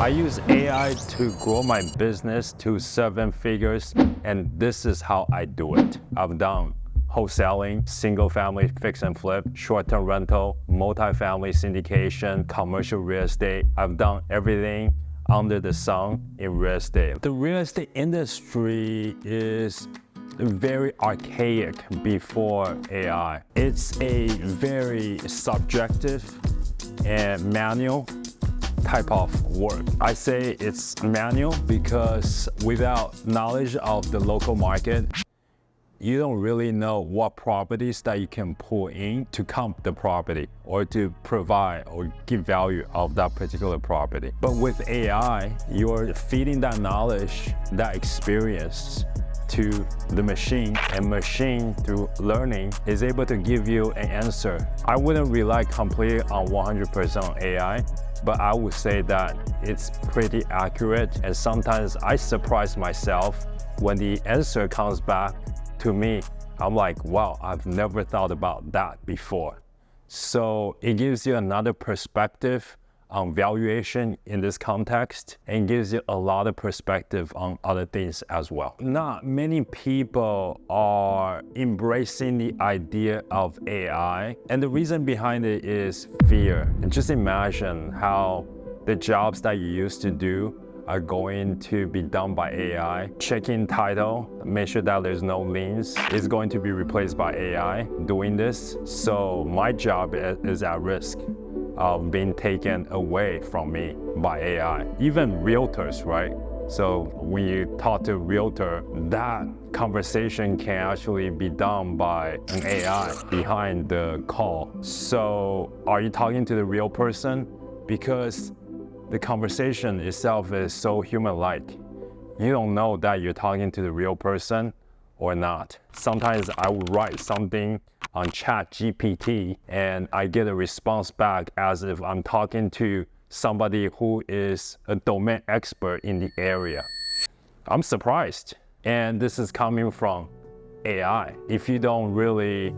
I use AI to grow my business to 7 figures, and this is how I do it. I've done wholesaling, single-family fix and flip, short-term rental, multifamily syndication, commercial real estate. I've done everything under the sun in real estate. The real estate industry is very archaic before AI. It's a very subjective and manual type of work. I say it's manual because without knowledge of the local market, you don't really know what properties that you can pull in to comp the property or to provide or give value of that particular property. But with AI, you're feeding that knowledge, that experience to the machine, and machine through learning is able to give you an answer. I wouldn't rely completely on 100% on AI, but I would say that it's pretty accurate, and sometimes I surprise myself when the answer comes back to me. I'm like, wow, I've never thought about that before. So it gives you another perspective on valuation in this context, and gives you a lot of perspective on other things as well. Not many people are embracing the idea of AI, and the reason behind it is fear. And just imagine how the jobs that you used to do are going to be done by AI. Checking title, make sure that there's no liens, is going to be replaced by AI doing this. So my job is at risk of being taken away from me by AI. Even realtors, right? So when you talk to a realtor, that conversation can actually be done by an AI behind the call. So are you talking to the real person? Because the conversation itself is so human-like. You don't know that you're talking to the real person or not. Sometimes I would write something on ChatGPT and I get a response back as if I'm talking to somebody who is a domain expert in the area. I'm surprised. And this is coming from AI. If you don't really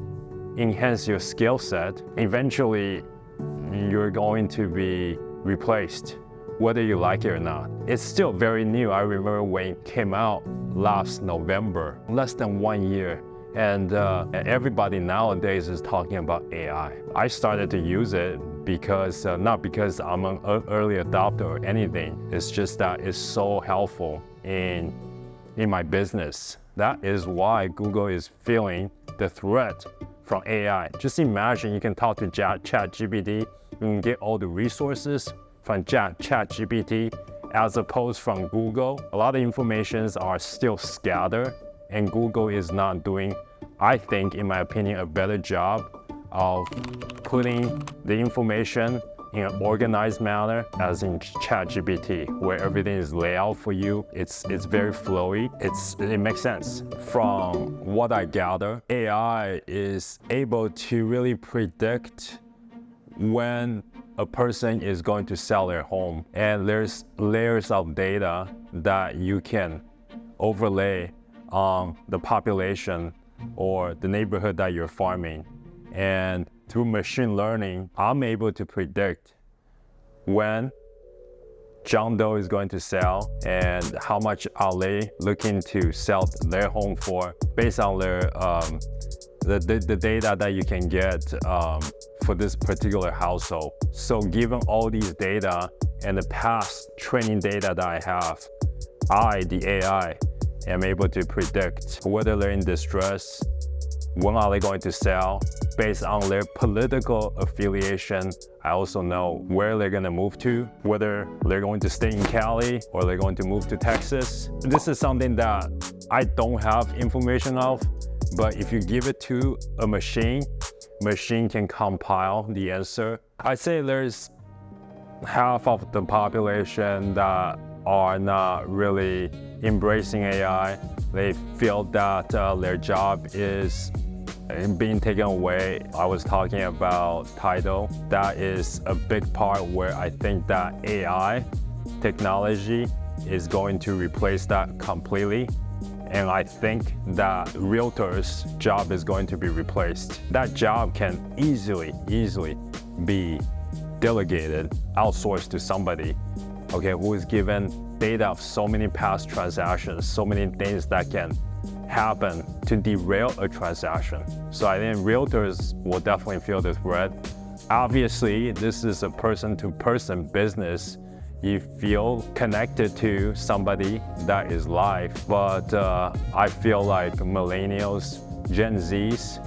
enhance your skill set, eventually you're going to be replaced, whether you like it or not. It's still very new. I remember when it came out last November, less than 1 year. And everybody nowadays is talking about AI. I started to use it because, not because I'm an early adopter or anything. It's just that it's so helpful in my business. That is why Google is feeling the threat from AI. Just imagine you can talk to ChatGPT, you can get all the resources from ChatGPT as opposed from Google. A lot of informations are still scattered, and Google is not doing, I think, in my opinion, a better job of putting the information in an organized manner as in ChatGPT, where everything is laid out for you. It's very flowy. It makes sense. From what I gather, AI is able to really predict when a person is going to sell their home. And there's layers of data that you can overlay on the population or the neighborhood that you're farming. And through machine learning, I'm able to predict when John Doe is going to sell and how much are they looking to sell their home for based on their the data that you can get for this particular household. So given all these data and the past training data that I have, the AI, am able to predict whether they're in distress, when are they going to sell. Based on their political affiliation, I also know where they're going to move to, whether they're going to stay in Cali or they're going to move to Texas. This is something that I don't have information of, but if you give it to a machine can compile the answer. I'd say there's half of the population that are not really embracing AI. They feel that their job is being taken away. I was talking about title. That is a big part where I think that AI technology is going to replace that completely. And I think that realtor's job is going to be replaced. That job can easily be delegated, outsourced to somebody. okay, who is given data of so many past transactions, so many things that can happen to derail a transaction. So I think realtors will definitely feel the threat. Obviously, this is a person-to-person business. You feel connected to somebody that is live, but I feel like millennials, Gen Zs,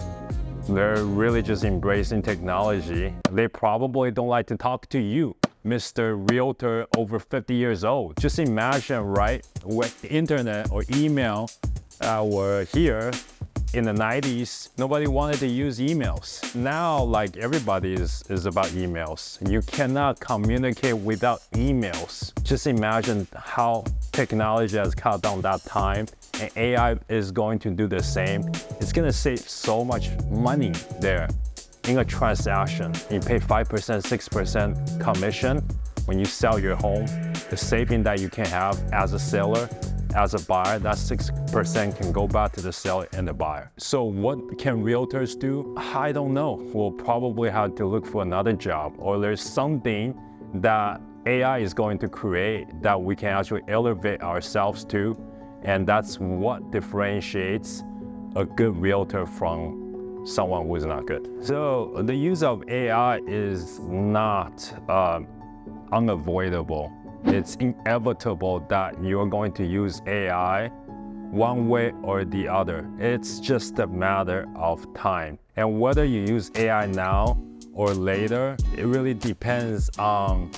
they're really just embracing technology. They probably don't like to talk to you, Mr. Realtor over 50 years old. Just imagine, right, with the internet or email were here in the 90s, nobody wanted to use emails. Now, like, everybody is about emails. You cannot communicate without emails. Just imagine how technology has cut down that time, and AI is going to do the same. It's gonna save so much money there in a transaction. You pay 5%, 6% commission when you sell your home. The saving that you can have as a seller, as a buyer, that 6% can go back to the seller and the buyer. So what can realtors do? I don't know. We'll probably have to look for another job, or there's something that AI is going to create that we can actually elevate ourselves to, and that's what differentiates a good realtor from someone who is not good. So the use of AI is not unavoidable. It's inevitable that you're going to use AI one way or the other. It's just a matter of time. And whether you use AI now or later, it really depends on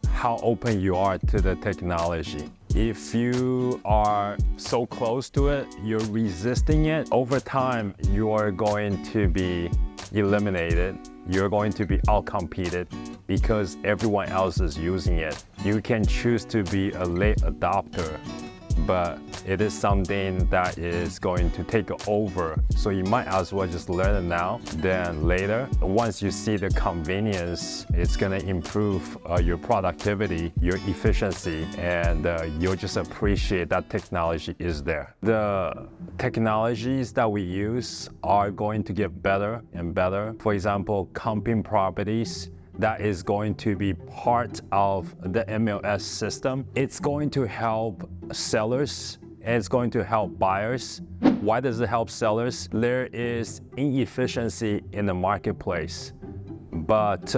how open you are to the technology. If you are so close to it, you're resisting it, over time, you are going to be eliminated. You're going to be outcompeted because everyone else is using it. You can choose to be a late adopter, but it is something that is going to take over. So you might as well just learn it now, then later. Once you see the convenience, it's gonna improve your productivity, your efficiency, and you'll just appreciate that technology is there. The technologies that we use are going to get better and better. For example, comping properties, that is going to be part of the MLS system. It's going to help sellers and it's going to help buyers. Why does it help sellers? There is inefficiency in the marketplace, but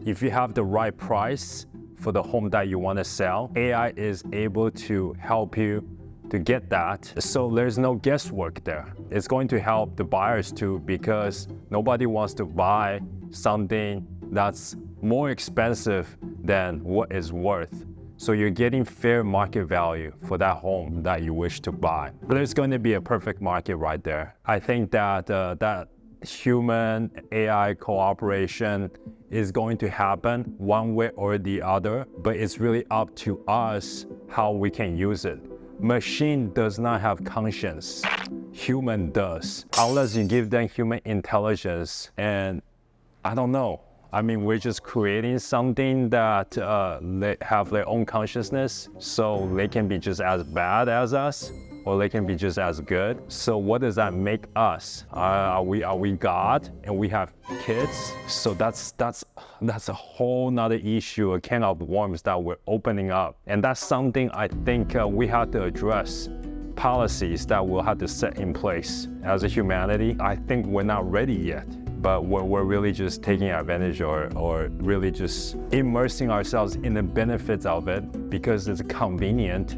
if you have the right price for the home that you want to sell, AI is able to help you to get that. So there's no guesswork there. It's going to help the buyers too, because nobody wants to buy something that's more expensive than what is worth. So you're getting fair market value for that home that you wish to buy. There's going to be a perfect market right there. I think that that human AI cooperation is going to happen one way or the other, but it's really up to us how we can use it. Machine does not have conscience. Human does. Unless you give them human intelligence, and I don't know. I mean, we're just creating something that they have their own consciousness, so they can be just as bad as us, or they can be just as good. So what does that make us? Are we God and we have kids? So that's a whole nother issue, a can of worms that we're opening up. And that's something I think we have to address. Policies that we'll have to set in place. As a humanity, I think we're not ready yet. But we're really just taking advantage or really just immersing ourselves in the benefits of it because it's convenient,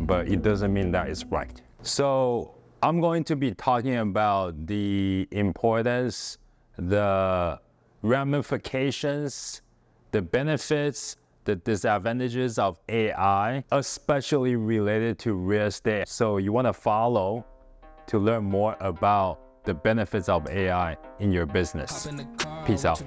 but it doesn't mean that it's right. So I'm going to be talking about the importance, the ramifications, the benefits, the disadvantages of AI, especially related to real estate. So you want to follow to learn more about the benefits of AI in your business. Peace out.